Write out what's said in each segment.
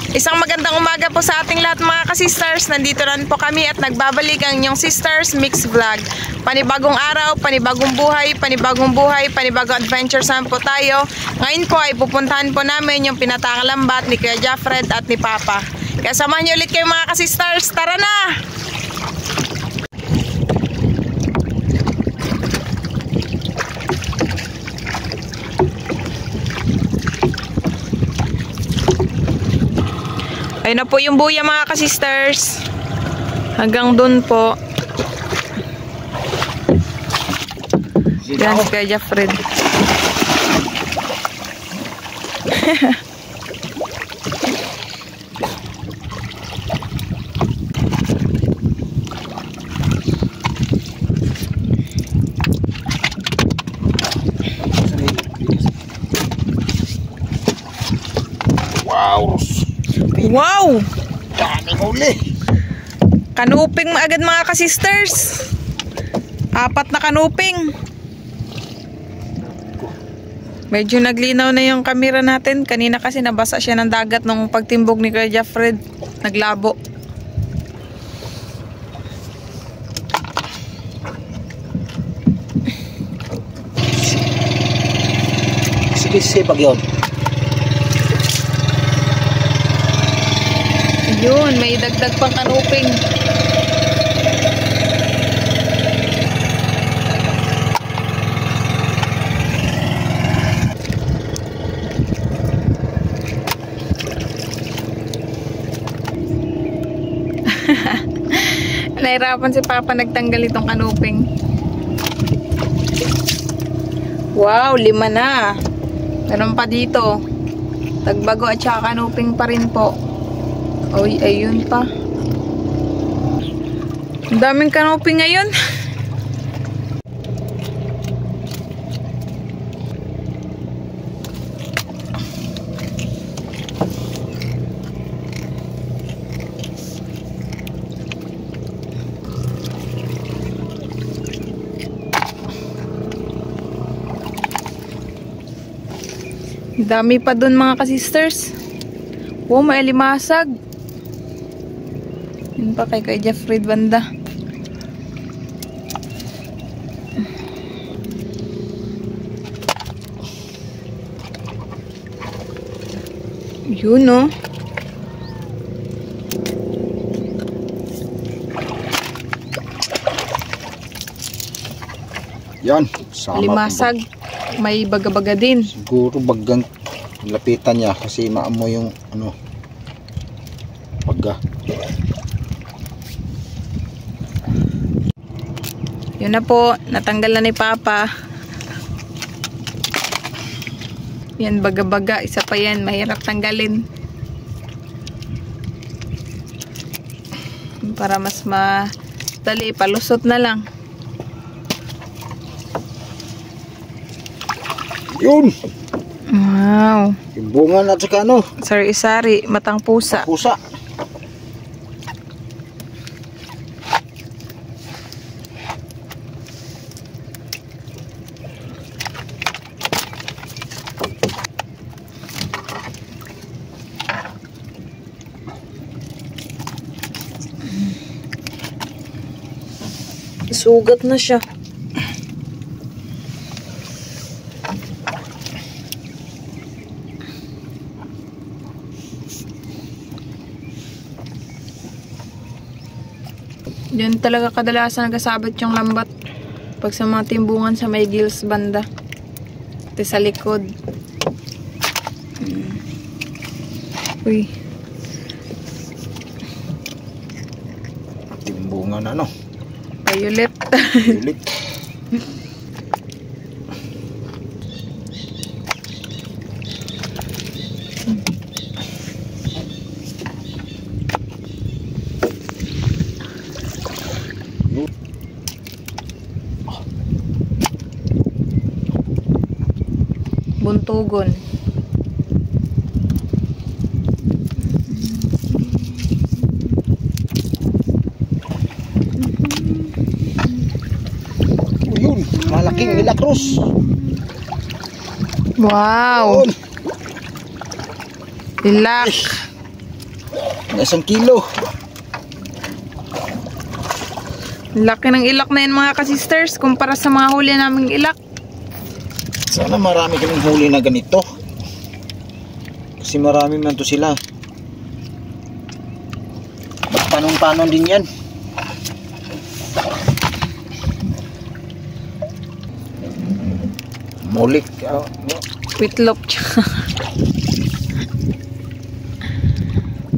Isang magandang umaga po sa ating lahat mga ka-sisters. Nandito rin po kami at nagbabalik ang inyong Sisters Mix Vlog. Panibagong araw, panibagong buhay, panibagong adventure saan po tayo. Ngayon po ay pupuntahan po namin yung Pinataang-Lambat ni Kuya Jeffred at ni Papa. Kaya samahan niyo ulit kayo mga ka-sisters. Tara na! Ayun na po yung buya mga ka-sisters. Hanggang dun po. Yan si Kuya Jeffred. Wow! Wow! Daming huli! Kanuping agad mga ka-sisters. 4 na kanuping. Medyo naglinaw na yung camera natin. Kanina kasi nabasa siya ng dagat nung pagtimbog ni Kuya Jeffred. Naglabo. Sige, sipag yun. Yun, may dagdag pang kanuping. Nahirapan si Papa nagtanggal itong kanuping. Wow, 5 na. Meron pa dito. Tagbago at saka kanuping pa rin po. Uy, ayun pa. Ang daming kanuping ngayon. Dami pa dun mga ka-sisters. Wow, may alimasag. Yun pa kay Kuya Jeffred banda. Yun no. Yan. Sama Alimasag. May baga-baga din. Siguro bagang lapitan niya kasi maamoy yung ano baga. Yun na po, natanggal na ni Papa. Yan, baga-baga. Isa pa yan, mahirap tanggalin. Para mas madali, palusot na lang. Yun! Wow! Yung bunga na saka ano? Sari-sari, matang pusa. Pusa. Sugat na siya. Diyan talaga kadalasan nagkasabit yung lambat pag sa mga timbungan sa may gills banda. Ito sa likod. Uy. Timbungan na no? Violet. Violet. Buntugon. Yun, malaking Milagros. Wow. Lilak. Mga 1 kilo. Laki ng ilak na yan mga ka-sisters kumpara sa mga huli naming ilak. Sana marami kaming huli na ganito. Kasi marami man to sila. Magpanong-panon din yan. Mulik. Witlop.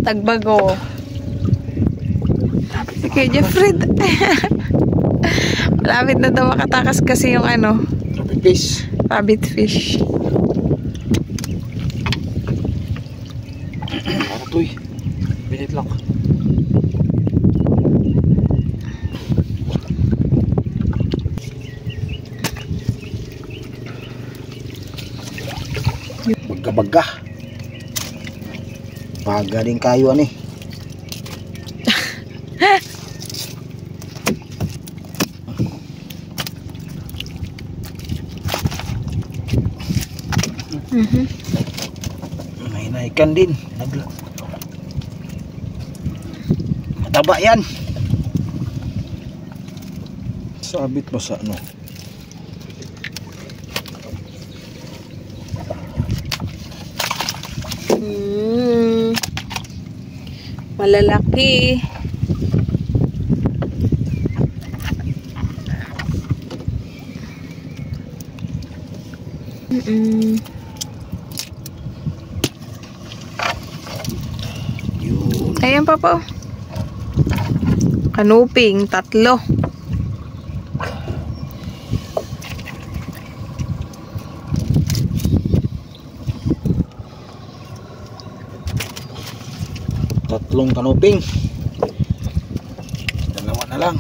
Tagbago. Okay, Jeffrey. Malapit na daw makatakas kasi yung ano. Rabbit fish. Rabbit fish. Ano to eh? Minute lang. Baga-baga. Baga din kayo ani. May naikan din. Mataba yan. Sabit mo sa ano? Malalaki. Ayan pa po. Kanuping, 3. Tatlong kanuping. 2 na lang.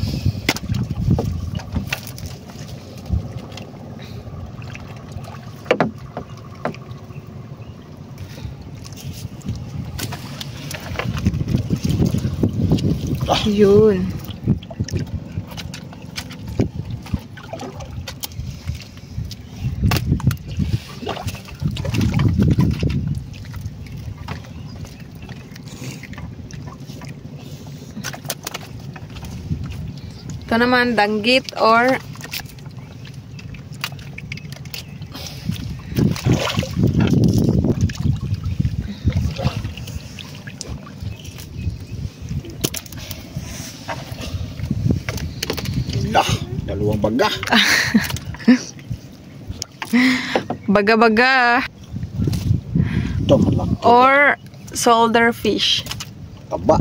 Yun. Ito naman, danggit or Dalawang baga. baga-baga Ito malaki. or solder fish. Taba.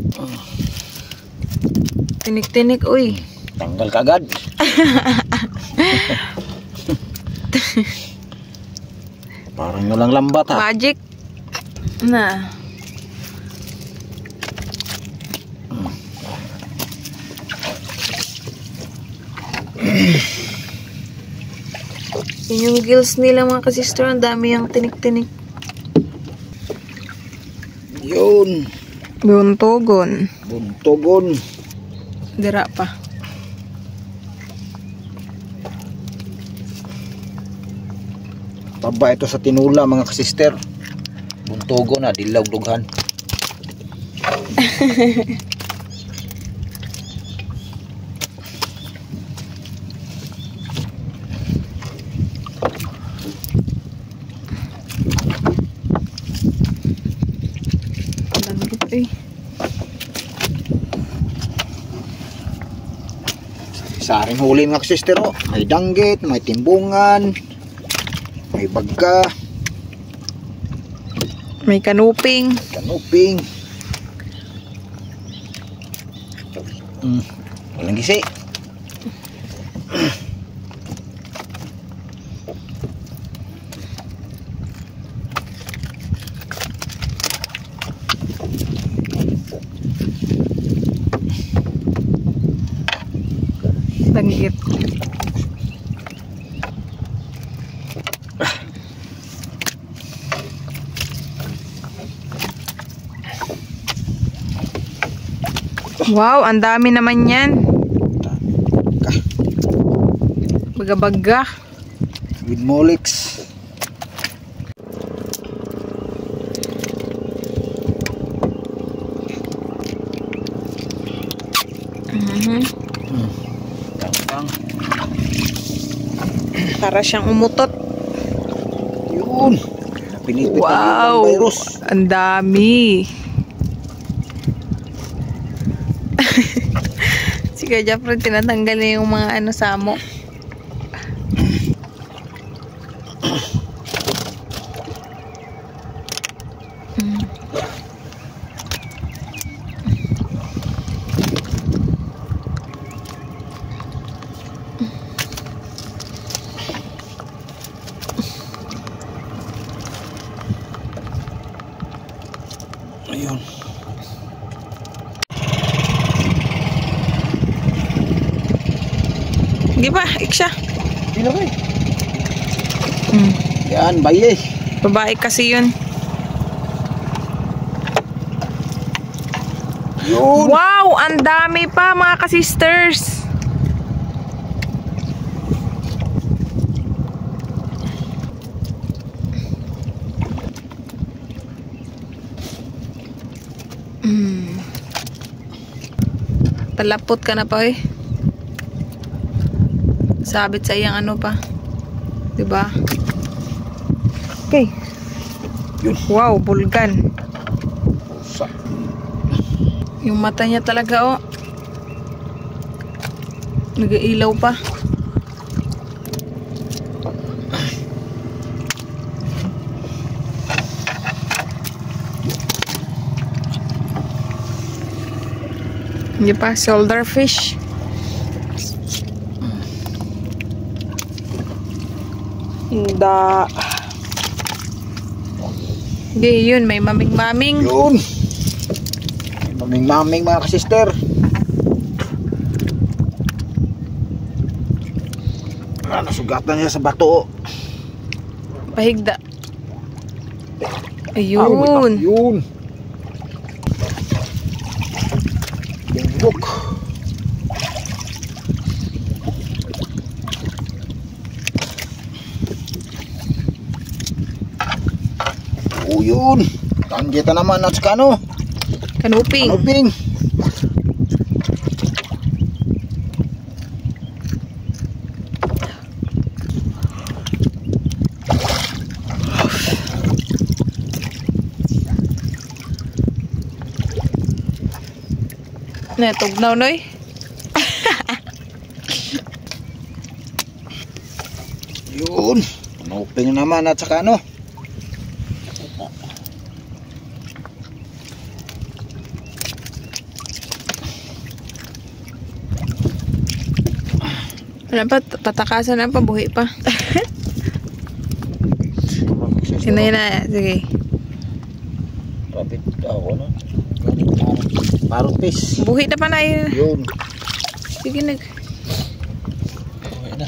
Tinik-tinik, uy. Tanggal kagad. Parang walang lambat ha. Magic na. Yun yung gills nila mga kasister. Ang dami yung tinik-tinik. Yun. Buntogon. Buntogon. Dira pa. Taba ito sa tinula mga kasister. Buntogon na, dilaw dughan. Saring huli mga kasister, oh. May danggit, may timbungan, may baga, may kanuping, walang gisi. danggit. Wow, ang dami naman yan. Baga-baga. With molix. Lang. Para siyang umutot. Yun. Pinipit Wow! ng virus. Ang dami. Si Kuya Jeffrey tinatanggal niya yung mga ano samo. Ayun. Di ba? Iksha. Ilagay. Yan, baye. Babae kasi yun. Yun. Wow! Ang dami pa mga ka-sisters. Palapot ka na pa eh. Sabit sa iyang ano pa. Diba? Okay. Yun. Wow, bulgan. Sa. Yung mata niya talaga oh. Nag-iilaw pa. Hindi pa, shoulder fish. Hindi. Hindi, yun. May maming-maming. Yun. Maming-maming mga kasister. Nasugatan niya sa bato. Pahigda. Ayun. Yun. Bumbok. Oh, yun. Kanjeta naman at kano. Kanuping. Kanuping. Tugnaw noy. Yun. Kanuping naman at saka ano. Wala pa, patakasan na pa, buhi pa. Sinay na, sige. Rapid ako na. Parang fish. Buhi na pa na yun. Yun. Sige, nag. Okay na.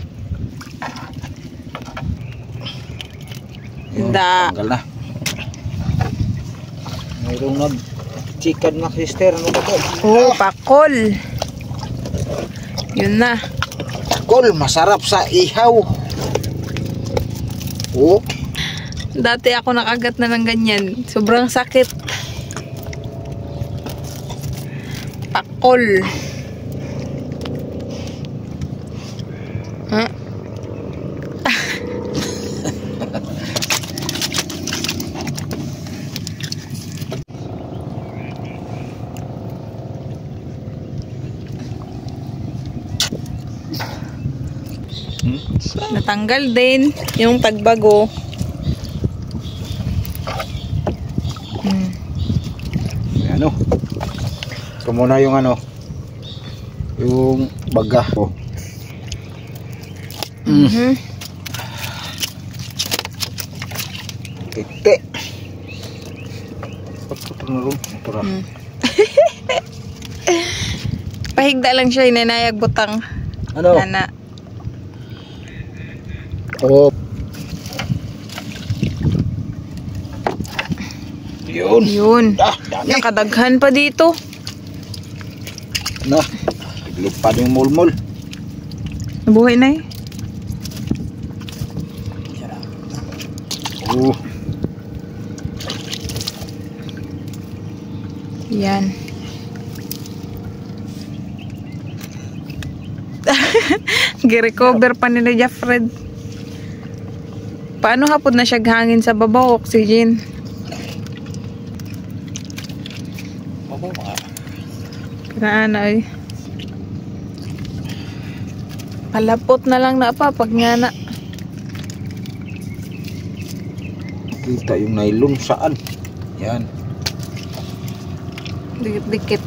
Da. Tanggal na. Mayroong nag-chicken na sister. Ano ba ito? Oh, pakol. Yun na. Pakol, masarap sa ihaw. Oh. Dati ako nakagat na ng ganyan. Sobrang sakit. Pakol. Ha? Natanggal din yung tagbago. Ano? Ito muna yung ano. Yung baga. Oh. Tite. Pahigda lang siya, inanayag butang. Ano? Nana. Oh. Yun. Yun. Dami. Nakadaghan pa dito. Ano? Tiglig pa yung mulmul. Nabuhay na eh. Oh. Yan. Gi-recover pa ni Jeffred. Paano hapon na siya hangin sa babaw, oxygen? Babaw ka. Kinaan ay. Palapot na lang na pa pag nga na. Kita yung nylon saan? Yan. Dikit-dikit.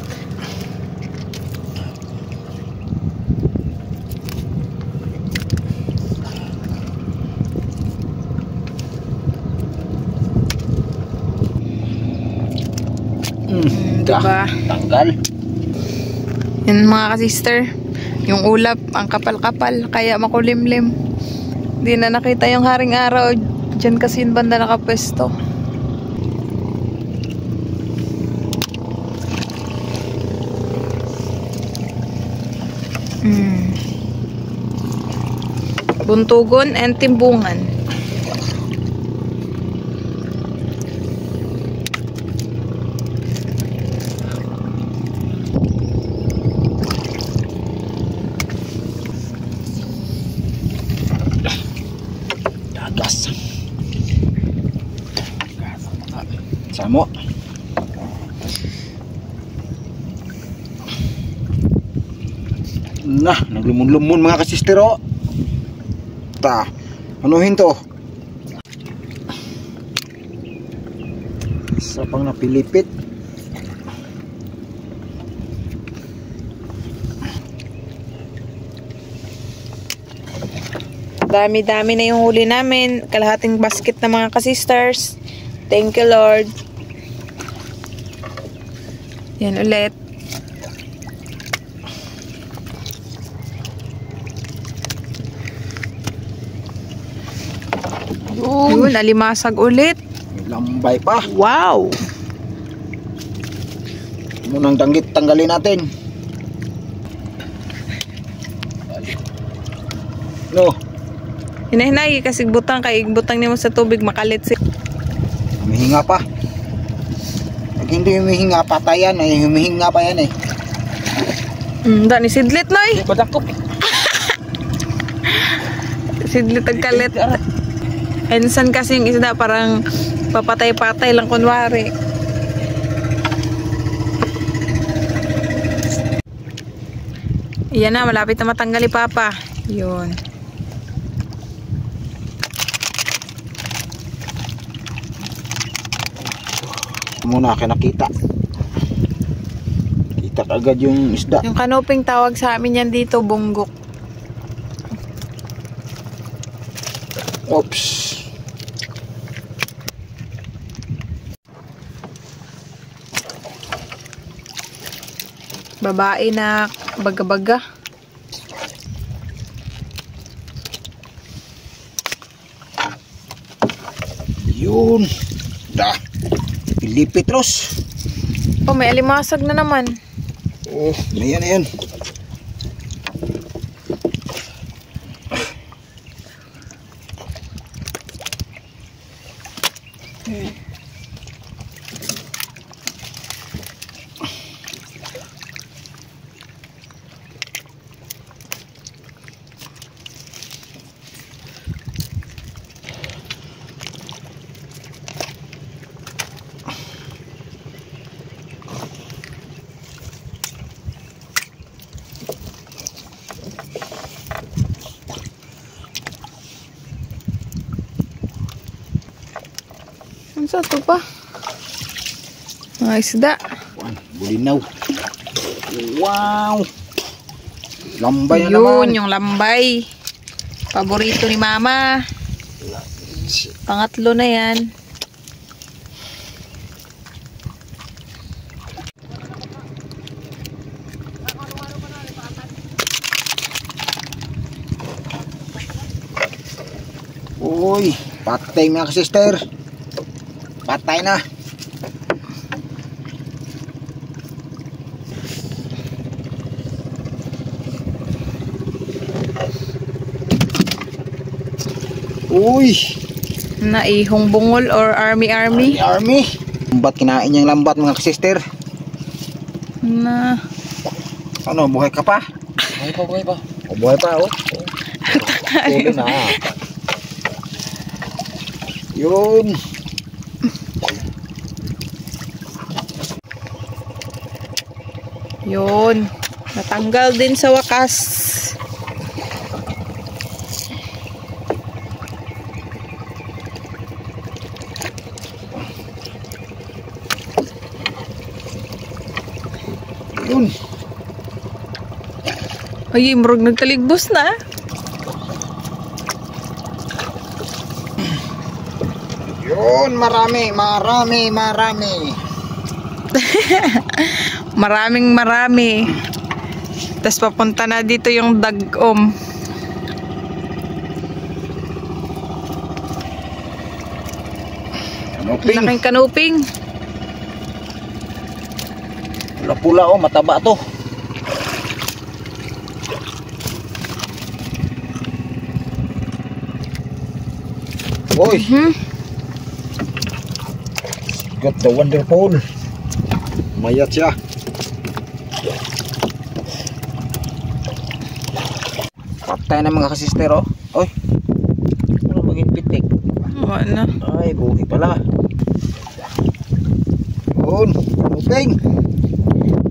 Diba? Tanggal. Yan mga ka-sister. Yung ulap, ang kapal-kapal. Kaya makulimlim. Hindi na nakita yung haring araw. Diyan kasi yung banda nakapwesto. Buntugon and timbungan. Dagas. Samo. Nah, naglumon-lumon mga kasistero. Ta, anuhin to? Isa pang napilipit. Dami-dami na yung huli namin. Kalahating basket na mga kasisters. Thank you, Lord. Yan ulit. Yun, alimasag ulit. May lambay pa. Wow! Munang danggit tanggalin natin. No. Hinahinay kasi butang kay butang nimo sa tubig makalit si. Humihinga pa. Pag hindi humihinga, patayan eh. Humihinga pa yan eh. Dani sidlit noy. Badakop. Sidlit ang kalit. Ensan kasi yung isda parang papatay-patay lang kunwari. Iyan na, malapit na matanggal ni Papa. Yun. Muna kayo nakita. Kita agad yung isda. Yung kanuping tawag sa amin yan dito, bunggok. Oops. Babae na baga-baga. Yun. Da. Pilipit Ros. Oh, may alimasag na naman. Oh, ayan, ayan. Ano sa ito pa? Mga isda. Bulinaw. Wow. Lambay na Yun, naman. yung lambay. Paborito ni Mama. Pangatlo na yan. Uy, patay mga sister. Patay na. Uy, Naihong bungol or army. army. Lambat kinain niyang lambat mga sister. Na. Ano, buhay ka pa? Buhay pa. O, buhay pa, oh. Huli na. Yun. Yun. Natanggal din sa wakas. Yun. Ay, murag nagtaligbos na. Yun, marami. Maraming. Tapos papunta na dito yung dagom. Kanuping. Laking kanuping. Pula-pula, oh, mataba to. Oy. Got the wonderful. Mayat siya. Patay na mga kasister, oh. Oy. Ano maging pitik? Wala. Ay, buhay pala. Yun. Kanuping.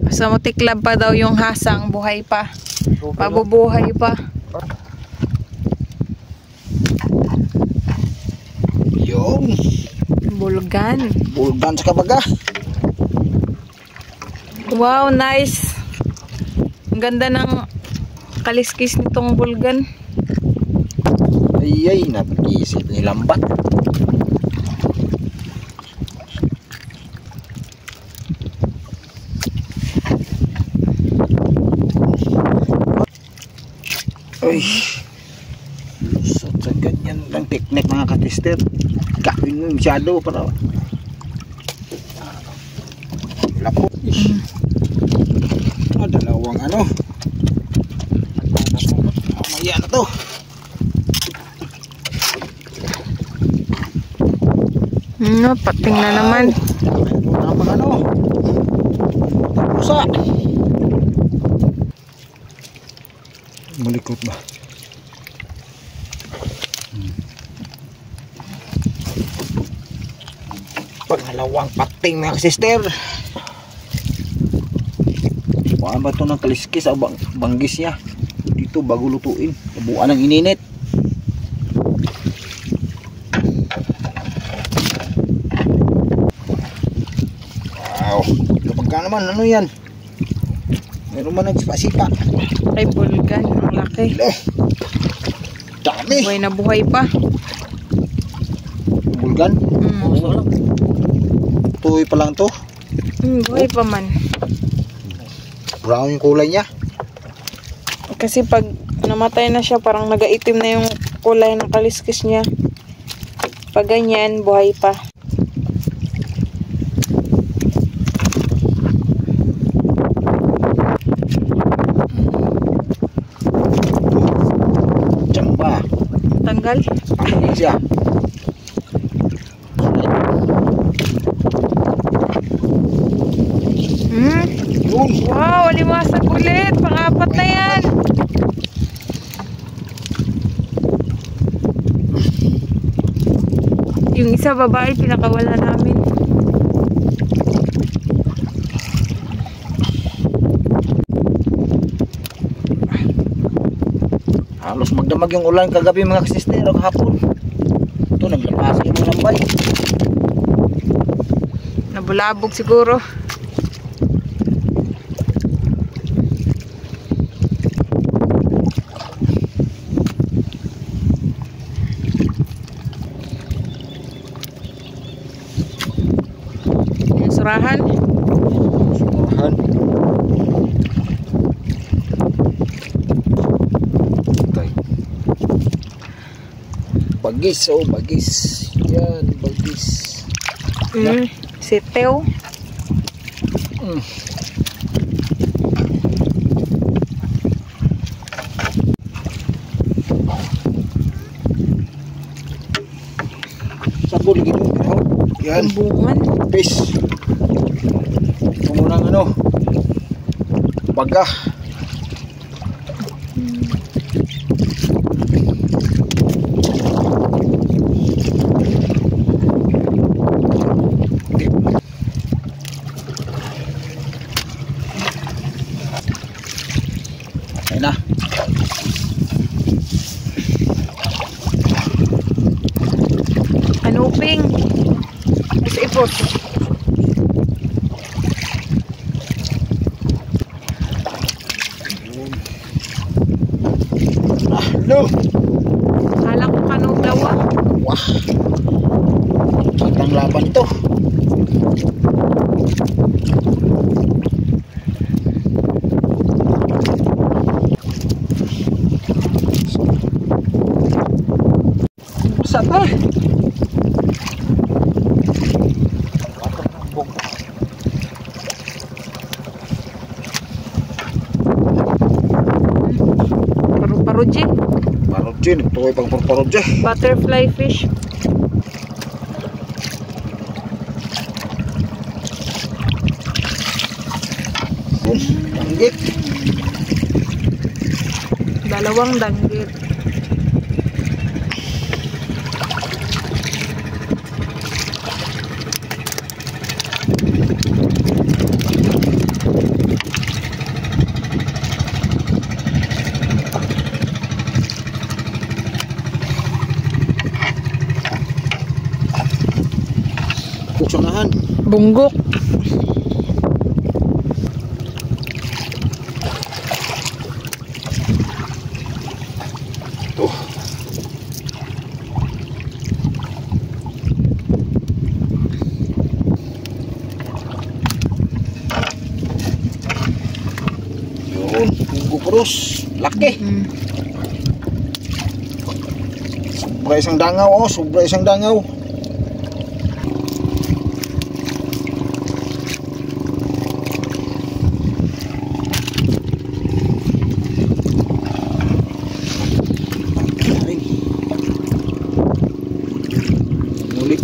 Basta matiklab pa daw yung hasang, buhay pa. Pabubuhay pa. Yun. Bulgan. Bulgan sa kabaga. Wow, nice. Ang ganda ng kaliskis nitong bulgan. Ay, napag-iisip ni lambat. Ay, so sa ganyan lang teknik mga katister. Gawin mo masyado para lapo. Dalawang ano. Mamaya na to. Pating na naman. Tapos ano. Tapusa. Malikot ba? Pangalawang pating mga sister. Kuhaan ba ito ng kaliskis o banggis niya? Dito bago lutuin. Nabuan ng ininit. Wow. Kapag ka naman, ano yan? Meron man nagsipa-sipa. Ay, bulgan. Ang laki. Hello. Dami. Buhay na buhay pa. Bulgan? Tuloy pa lang to. Buhay pa man. Brown yung kulay niya. Kasi pag namatay na siya, parang nagaitim na yung kulay ng kaliskis niya. Pag ganyan, buhay pa. Tsamba. Tanggal? Hindi siya. Wow, limasag ulit. Pang-apat na yan. Yung isa babae, pinakawala namin. Halos magdamag yung ulan kagabi mga kasister o kahapon. Ito, naglapasa yung lambay. Nabulabog siguro. Surahan. Okay. Bagis, oh bagis. Yan, bagis. Sitew. Sabon gitu. Yan. Bungan. Fish. Ito munang ano. Baga. na. Kanuping. Ipot. No. Kala ko kanuglaw ah. Wah. Kitang laban to. Basa pa. Paru-paru-ji. Parudje, nagtukoy pang parudje. Butterfly fish. Danggit. Dalawang danggit. Kusunahan. Bunggok. Tuh. Yun, tunggu terus. Laki. Sobra isang dangaw, oh, sobra isang dangaw. Mulix.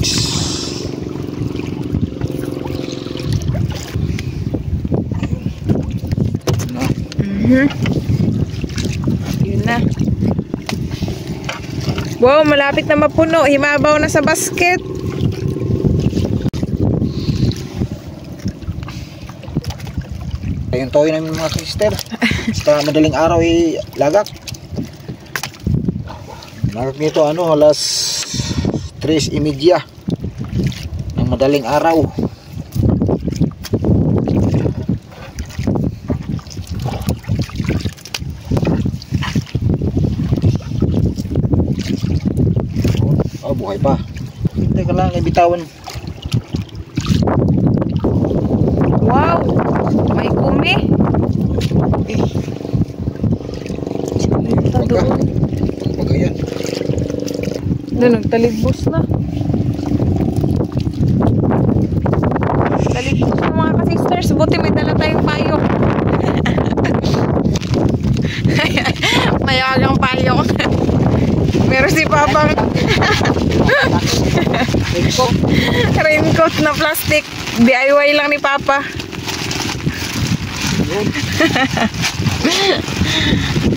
Nah. Yun na. Wow, malapit na mapuno. Himabaw na sa basket. Ayun toy namin mga sister. Basta madaling araw lagak. Lagak nito alas 3:30 ng madaling araw. Oh, buhay pa. Hindi ka lang ibitawan. Wow! May kumi. Sinita doon. Pagayan. Doon, nagtalibos na. Talibos na mga ka-sisters. Buti may dala tayong payong. Mayagang payong. Meron si Papang raincoat na plastic. DIY lang ni Papa.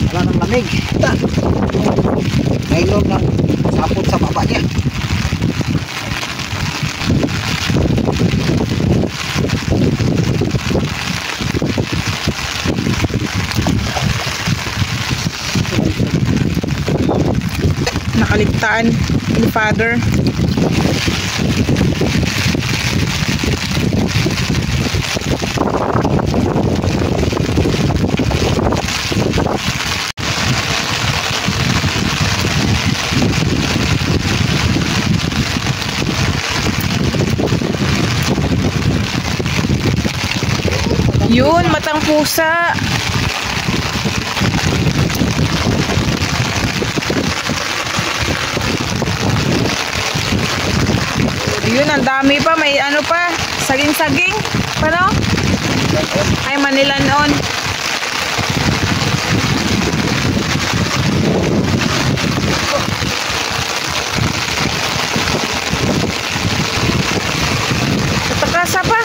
Wala nang lamig. Nylon na sapot sa baba niya. Nakaligtaan ni Father. Yun, matang pusa. Yun, ang dami pa. May ano pa, saging-saging. Paano? Ay, manilanon. Katakasa pa.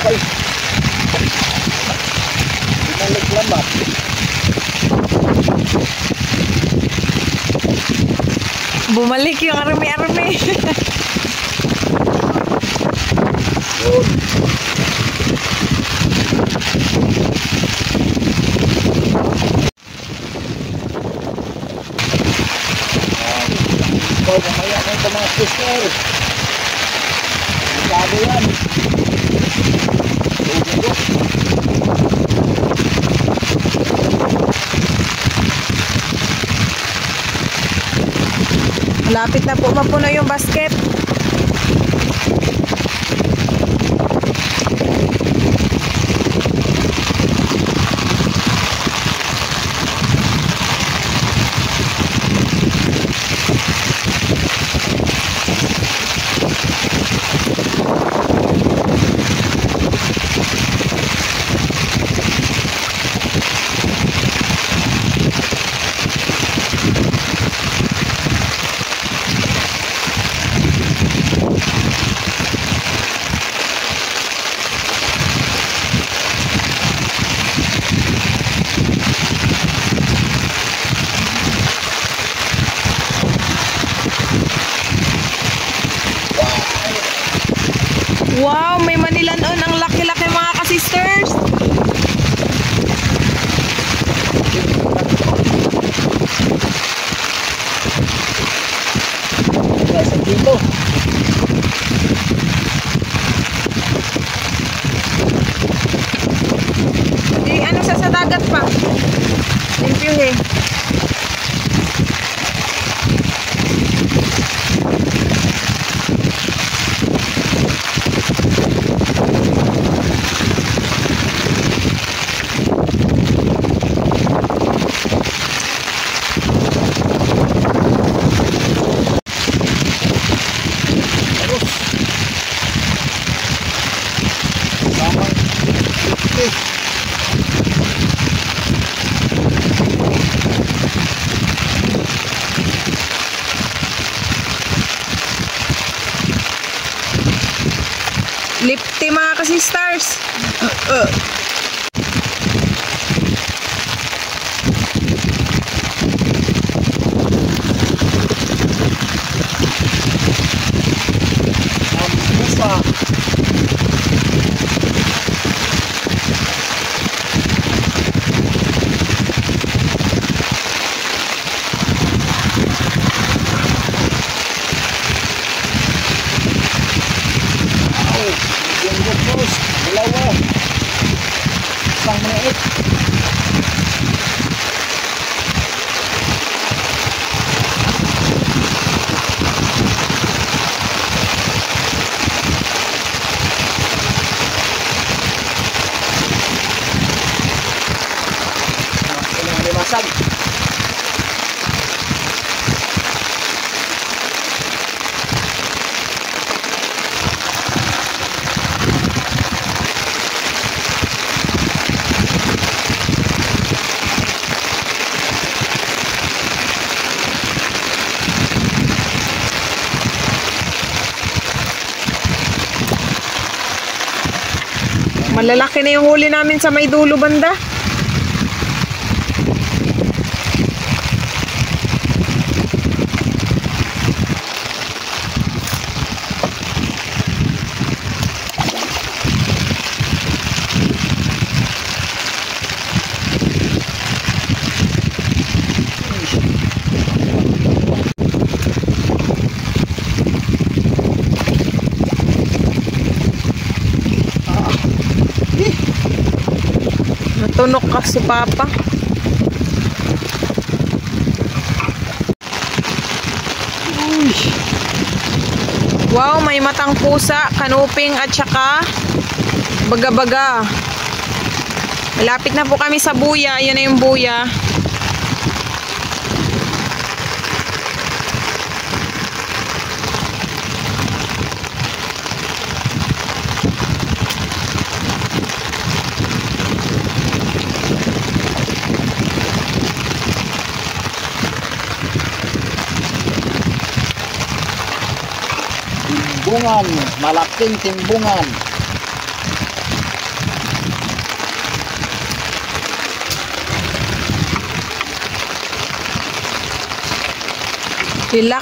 Ay. Bumalik lamat. Bumalik yung army-army. Yun. Ikaw mamaya ng mga sister. Sabi yan. Malapit na po mapuno yung basket. Wow, may manilanon ang laki-laki mga ka-sisters. Nasa dito. Di ano sa dagat pa. Thank you, eh. Lipti mga ka-sisters. Dalawa. Isang maliit. Limasag. Malalaki na yung huli namin sa may dulo banda. Tunok ka si Papa. Uy. Wow, may matang pusa, kanuping at saka baga-baga. Malapit na po kami sa buya. Yun na yung buya. Timbungan, malaking timbungan. Hilak.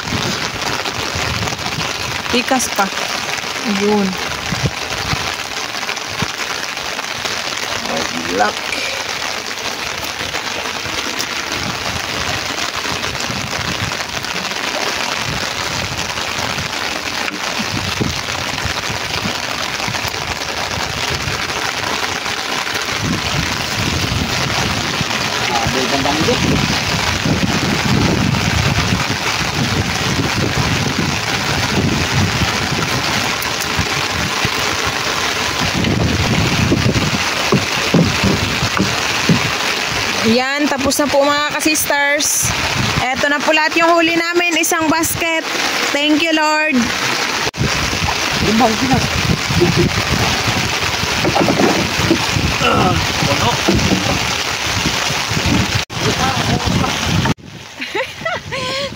Pikas pa. Ayun. Hilak. Yan, tapos na po mga ka-sisters. Eto na po lahat yung huli namin, isang basket. Thank you, Lord.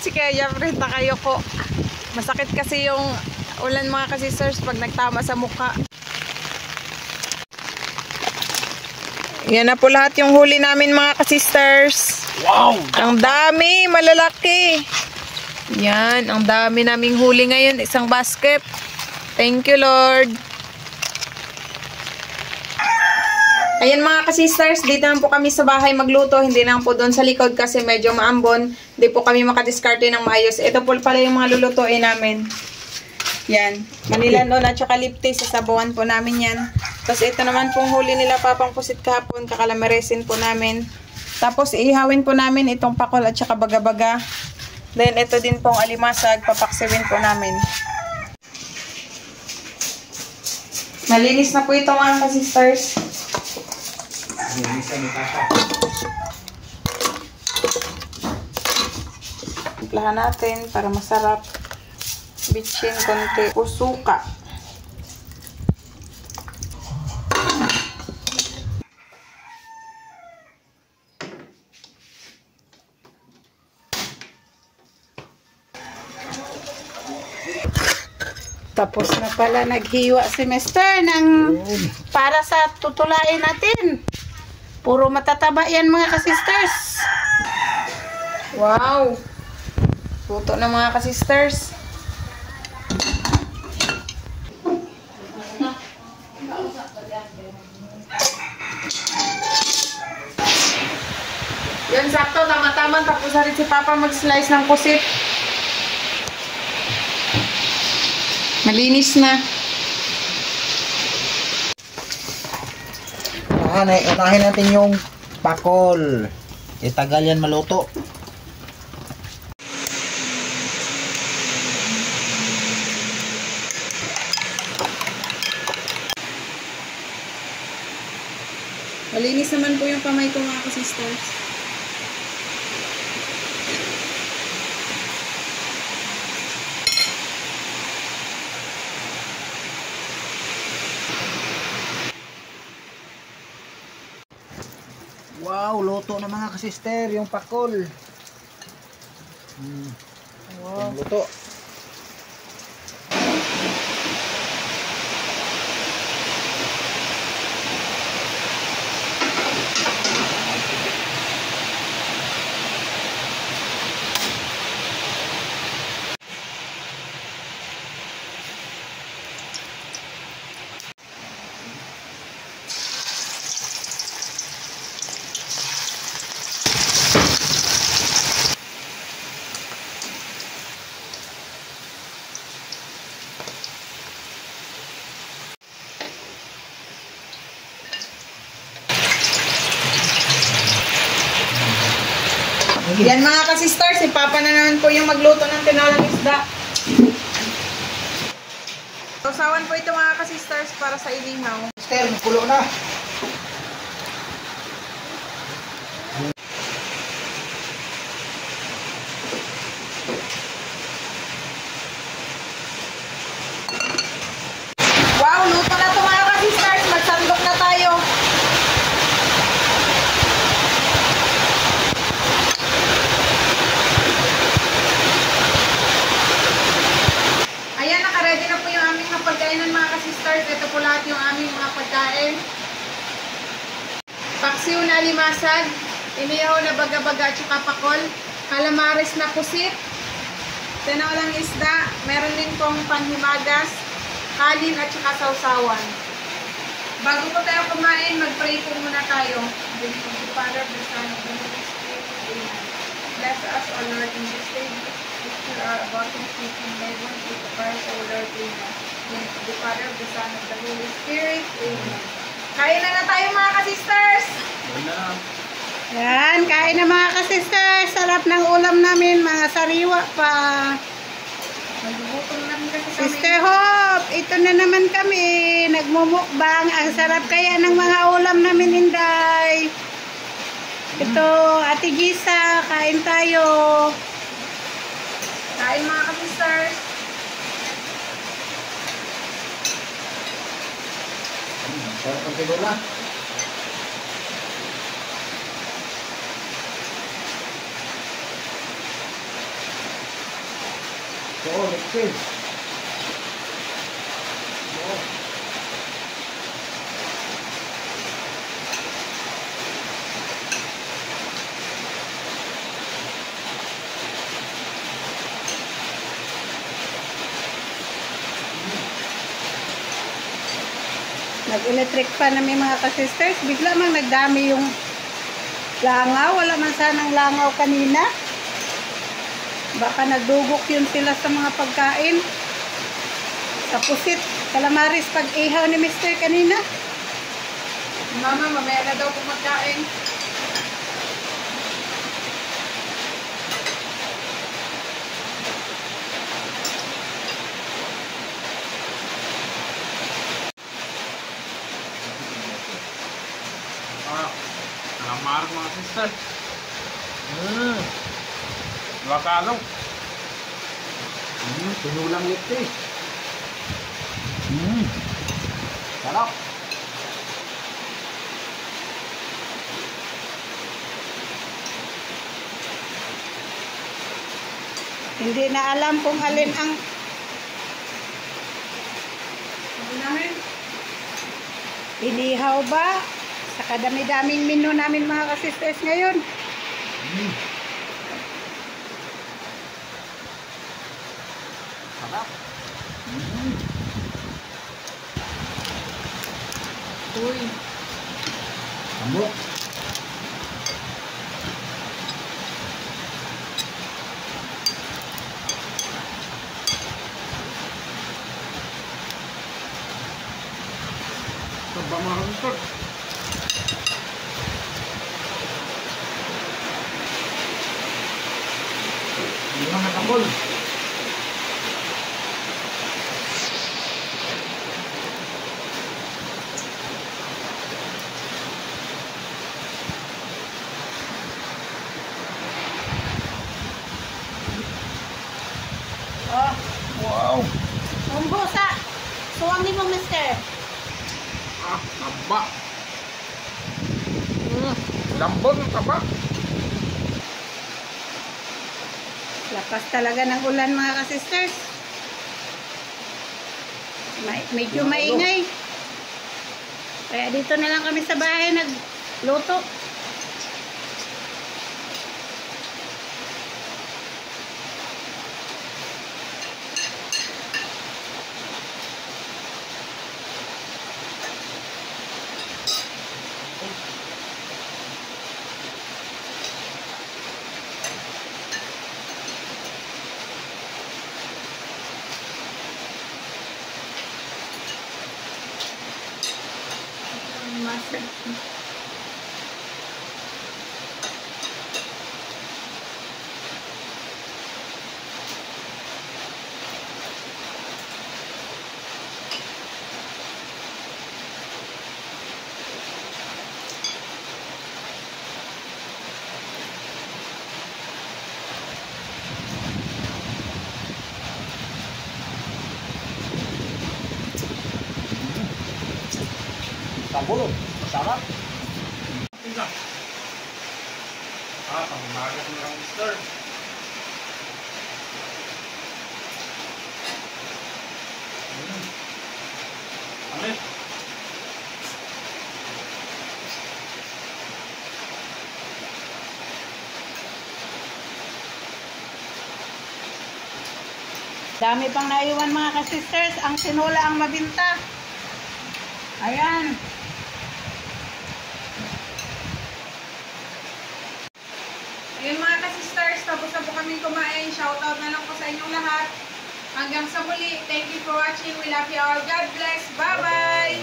Si Kaya Frita kayo ko. Masakit kasi yung ulan mga ka-sisters pag nagtama sa mukha. Yan na po lahat yung huli namin mga ka-sisters. Wow! Ang dami, malalaki. Yan, ang dami naming huli ngayon. Isang basket. Thank you, Lord. Ayan mga ka-sisters, dito naman po kami sa bahay magluto. Hindi naman po doon sa likod kasi medyo maambon. Hindi po kami makadiskarte ng maayos. Ito po pala yung mga lulutuin namin. Yan, Manila noon at saka lipti, sasabawan po namin yan. Tapos ito naman pong huli nila papang pusit kahapon, kakalamaresin po namin. Tapos ihawin po namin itong pakol at saka baga-baga. Then ito din pong alimasag, papaksiwin po namin. Malinis na po ito mga ka-sisters. Timplahan natin para masarap. Bitchin konti o suka. Tapos na pala naghiwa si Mister ng para sa tutulain natin. Puro matataba yan mga ka-sisters. Wow! Luto na mga ka-sisters. Yan, sakto, tama-tama. Tapos na rin si Papa mag-slice ng pusit. Malinis na. Unahin natin yung pakol. Itagal yan maluto. Malinis naman po yung kamay ko mga ka-sisters. Wow, luto na mga ka-sister yung pakol. Wow, luto. Yan mga ka-sisters, si Papa na naman po yung magluto ng tinolang isda. Sausawan po ito mga ka-sisters para sa ilinaw. Sister, pulo na. Wow, luto na ito mga ka-sisters. Magsandok na tayo. Ayan, nakaready na po yung aming mga pagkainan mga ka-sisters. Ito po lahat yung aming mga pagkain. Paksiw na limasag, inihaw na baga-baga at saka pakol, calamares na pusit, tinolang isda, meron din pong panhimagas, kanin at saka sausawan. Bago po tayo kumain, mag-pray po muna tayo. Then, the Father, the Son, and the Holy Spirit. Amen. Bless us, O Lord, in this day, which we are about to speak in thy word with the Christ, O Lord, amen. In the Father, the Son, and the Holy Spirit, amen. Kain na tayo mga ka-sisters! Yan, kain na mga ka-sisters. Sarap ng ulam namin, mga sariwa pa. Magbubutom namin kasi kami. Sister Hope, ito na naman kami. Nagmumukbang. Ang sarap kaya ng mga ulam namin, Inday. Ito, Ate Gisa, kain tayo. Kain mga ka-sisters. Sarap ang tinola. Oo, liquid. Oo. Nag-electric pa namin mga ka-sisters. Bigla mang nagdami yung langaw. Wala man sanang langaw kanina. Baka nagdugok yun sila sa mga pagkain. Sa pusit, calamaris pag-ihaw ni Mr. kanina. Mama, mamaya na daw kung magkain. Calamar mga sister. Wakalo. Tinulang liquid. Sarap. Hindi na alam kung alin ang Namin. inihaw ba. Sa kadami-daming menu namin mga ka-sisters ngayon. Sarap. Uy. Ambok. Coba mga sister. Hindi mga tambol. Oh, Wow. umbusa. Suwangin mo, mister. Taba. Lambot ng taba. Lakas talaga ng ulan mga ka-sisters. Medyo maingay. Kaya dito na lang kami sa bahay nagluto. Tambol. Sarap. Tingnan. Pangmagas ng mga sister. Amin. Dami pang naiwan mga ka-sisters. Ang sinula ang mabinta. Ayan. Ayun mga ka-sisters, tapos na po kami kumain. Shoutout na lang po sa inyong lahat. Hanggang sa muli. Thank you for watching. We love you all. God bless. Bye-bye!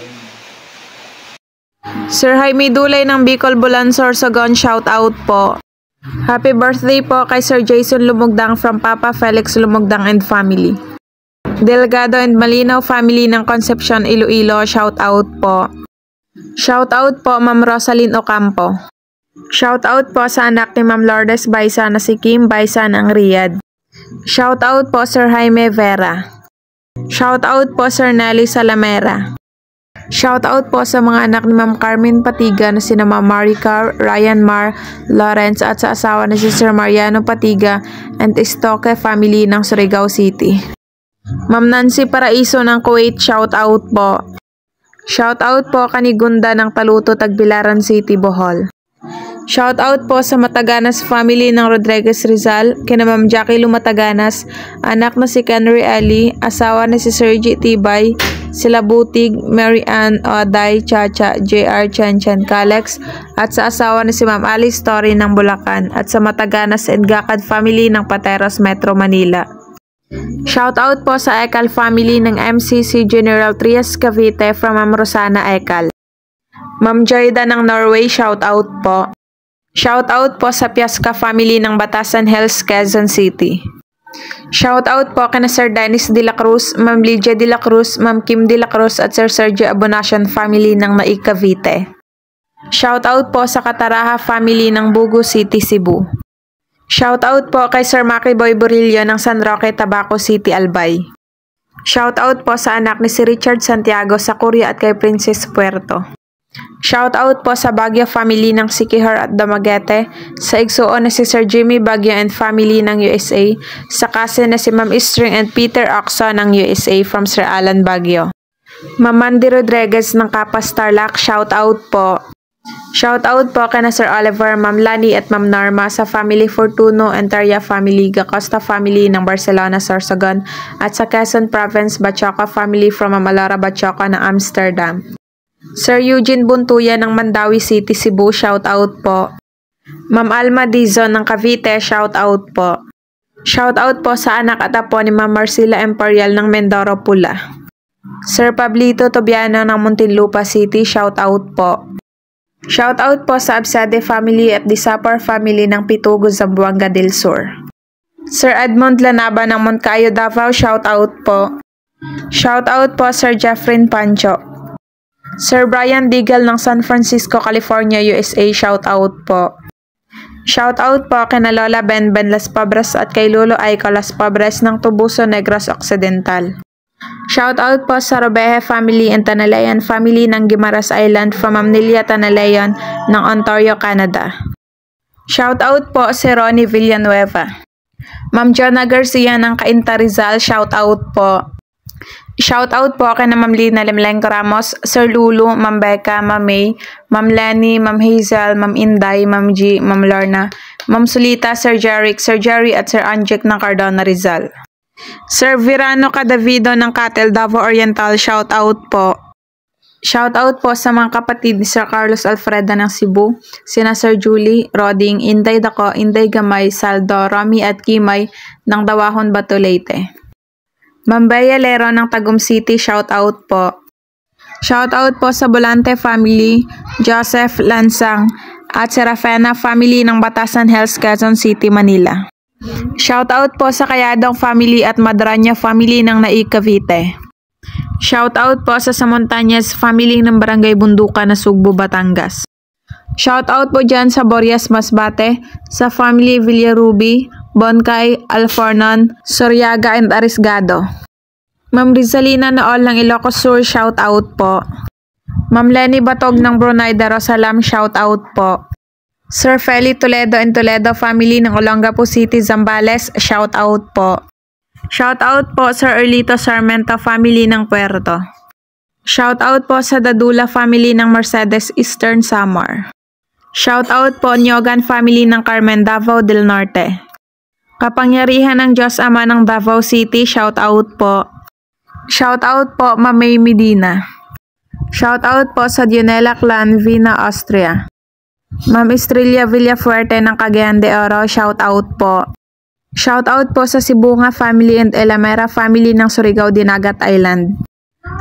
Sir Jaime Dulay ng Bicol Bulan Sorsogon, shoutout po. Happy birthday po kay Sir Jason Lumugdang from Papa Felix Lumugdang and family. Delgado and Malinaw family ng Concepcion, Iloilo, shoutout po. Shoutout po Ma'am Rosalyn Ocampo. Shoutout po sa anak ni Ma'am Lourdes Baisa na si Kim Baisa ng Riyadh. Shoutout po Sir Jaime Vera. Shoutout po Sir Nelly Salamera. Shoutout po sa mga anak ni Ma'am Carmen Patiga na sina Ma'am Maricar, Ryan Mar, Lawrence at sa asawa na si Sir Mariano Patiga and Istoke family ng Surigao City. Ma'am Nancy Paraiso ng Kuwait, shoutout po. Shoutout po Kanigunda ng Taluto, Tagbilaran City, Bohol. Shoutout po sa Mataganas family ng Rodriguez Rizal, kina Ma'am Jackie Lumataganas, anak na si Kenry Ali, asawa na si Sir G. Tibay, sila Butig, Mary Ann, Oday, Chacha, JR, Chen Calex, at sa asawa na si Ma'am Alice Story ng Bulacan, at sa Mataganas and Gacad family ng Pateros, Metro Manila. Shoutout po sa Ekal family ng MCC General Trias Cavite from Ma'am Rosana Ekal. Ma'am Joyda ng Norway, shoutout po. Shoutout po sa Piasca family ng Batasan Hills, Quezon City. Shoutout po kina Sir Dennis de la Cruz, Ma'am Lydia de la Cruz, Ma'am Kim de la Cruz at Sir Sergio Abonacion family ng Naik, Cavite. Shoutout po sa Cataraha family ng Bugo City, Cebu. Shoutout po kay Sir Maki Boy Burillo ng San Roque, Tabaco City, Albay. Shoutout po sa anak ni si Richard Santiago sa Korea at kay Princess Puerto. Shoutout po sa Baguio family ng Sikihor at Dumaguete, sa Igsuo na si Sir Jimmy Baguio and family ng USA, sa Kase na si Ma'am String and Peter Oxo ng USA from Sir Alan Baguio. Ma'am Mandy Rodriguez ng Kapas Tarlac, shoutout po. Shoutout po kay na Sir Oliver, Ma'am Lani at Ma'am Norma sa family Fortuno and Taria family, Gacosta family ng Barcelona, Sorsogon, at sa Quezon Province, Bachoca family from Ma'am Alora Bachoca ng Amsterdam. Sir Eugene Buntuya ng Mandawi City, Cebu, shoutout po. Ma'am Alma Dizon ng Cavite, shoutout po. Shoutout po sa anak at apo ni Ma'am Marcela Imperial ng Mindoro, Pula. Sir Pablito Tobiano ng Muntinlupa City, shoutout po. Shoutout po sa Absade family at Disapar family ng Pitugo, Zamboanga del Sur. Sir Edmond Lanaba ng Moncayo, Davao, shoutout po. Shoutout po Sir Jeffrey Pancho. Sir Brian Digal ng San Francisco, California, USA, shoutout po. Shoutout po kina Lola Ben Las Pabras at kay Lolo Aiko Las Pabras ng Tubuso, Negros Occidental. Shoutout po sa Robeje family and Tanalayan family ng Guimaras Island from Ma'am Nilia Tanalayan ng Ontario, Canada. Shoutout po si Ronnie Villanueva. Ma'am Jonah Garcia ng Cainta Rizal, shoutout po. Shoutout po kay na Ma'am Lina Lemlenco Ramos, Sir Lulu, Ma'am Becca, Ma'am May, Ma'am Lenny, Ma'am Hazel, Ma'am Inday, Ma'am G, Ma'am Lorna, Ma'am Sulita, Sir Jerry at Sir Anjek ng Cardona, Rizal. Sir Virano Cadavido ng Catel, Davao Oriental, shoutout po. Shoutout po sa mga kapatid ni Sir Carlos Alfreda ng Cebu, sina Sir Julie, Roding, Inday Dako, Inday Gamay, Saldo, Romy at Kimay ng Dawahon, Bato, Leyte. Ma'am Bea Lero ng Tagum City, shoutout po. Shoutout po sa Volante family, Joseph Lansang, at Serafena family ng Batasan Hills, Quezon City, Manila. Shoutout po sa Kayadong family at Madranya family ng Naik, Cavite. Shoutout po sa Samontañez family ng Barangay Bundukan na Sugbo, Batangas. Shoutout po dyan sa Borias, Masbate, sa family Villarubi, Boncay, Alfornon, Soriaga and Arisgado. Ma'am Rizalina Naol ng Ilocos Sur, shoutout po. Ma'am Lenny Batog ng Brunei Darussalam, shoutout po. Sir Feli Toledo and Toledo family ng Olongapo City, Zambales, shoutout po. Shoutout po Sir Erlito Sarmento family ng Puerto. Shoutout po sa Dadula family ng Mercedes, Eastern Samar. Shoutout po Nyogan family ng Carmen, Davao del Norte. Kapangyarihan ng Diyos Ama ng Davao City, shout out po. Shout out po, Ma'am May Medina. Shout out po sa Dionela Clan, Vina, Austria. Ma'am Estrella Villafuerte ng Cagayan de Oro, shout out po. Shout out po sa Sibunga family and Elamera family ng Surigao, Dinagat Island.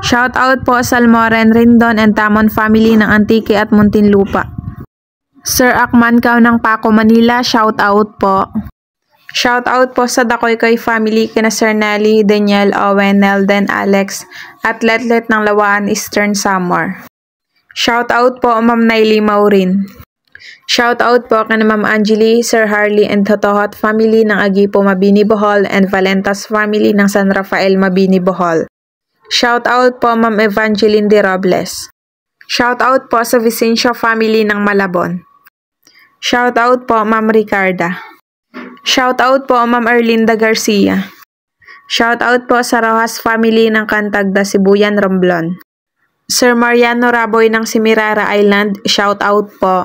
Shout out po sa Almoren, Rindon and Tamon family ng Antique at Muntinlupa. Sir Akman Kao ng Paco, Manila, shout out po. Shout out po sa Dakoykoy family kina Sir Nelly, Daniel, Owen, Nelden, Alex at Letlet ng Lawaan, Eastern Samar. Shout out po Ma'am Naily Maurin. Shout out po kina Ma'am Angeli, Sir Harley and Totohot family ng Agipo, Mabini, Bohol and Valentas family ng San Rafael, Mabini, Bohol. Shout out po Ma'am Evangeline de Robles. Shout out po sa Vicencio family ng Malabon. Shout out po Ma'am Ricarda. Shout out po Ma'am Erlinda Garcia. Shout out po sa Rojas family ng Cantagda, Sibuyan, Romblon. Sir Mariano Raboy ng Simirara Island, shout out po.